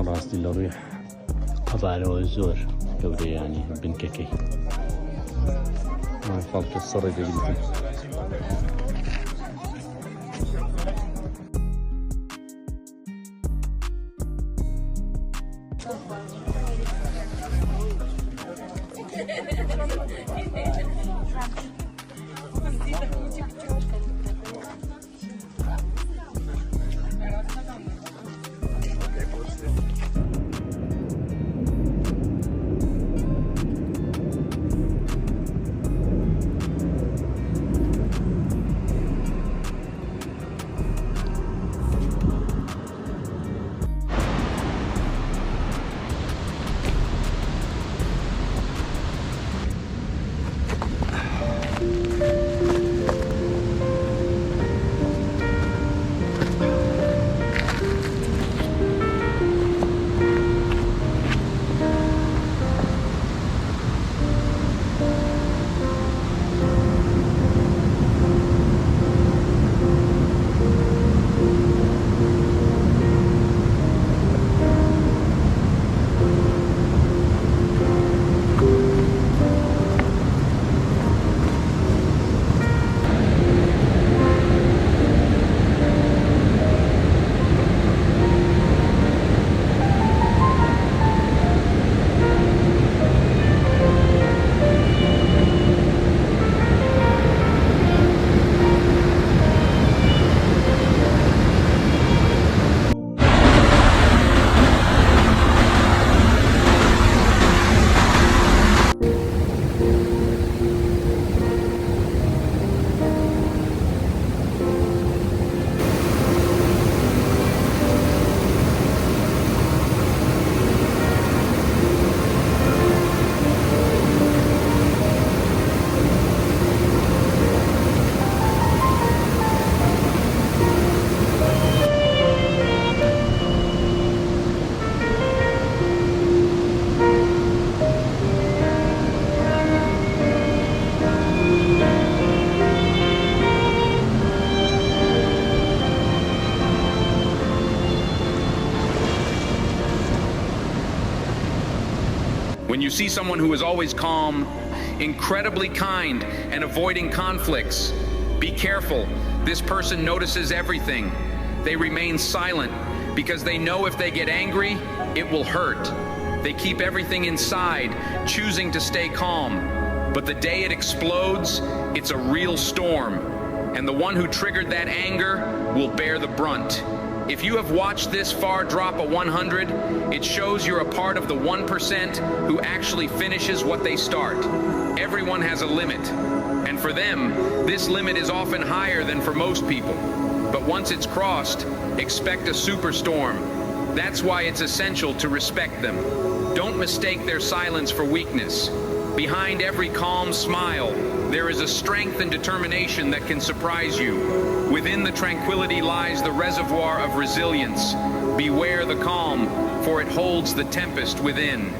ڕاستی لە ڕووی قەبارەوە زۆر گەورەیانی بنکەکەی خەڵکە سەڕێ دەگریتن. When you see someone who is always calm, incredibly kind, and avoiding conflicts, be careful. This person notices everything. They remain silent because they know if they get angry, it will hurt. They keep everything inside, choosing to stay calm. But the day it explodes, it's a real storm. And the one who triggered that anger will bear the brunt. If you have watched this far drop a 100, it shows you're a part of the 1% who actually finishes what they start. Everyone has a limit, and for them, this limit is often higher than for most people. But once it's crossed, expect a superstorm. That's why it's essential to respect them. Don't mistake their silence for weakness. Behind every calm smile, there is a strength and determination that can surprise you. Within the tranquility lies the reservoir of resilience. Beware the calm, for it holds the tempest within.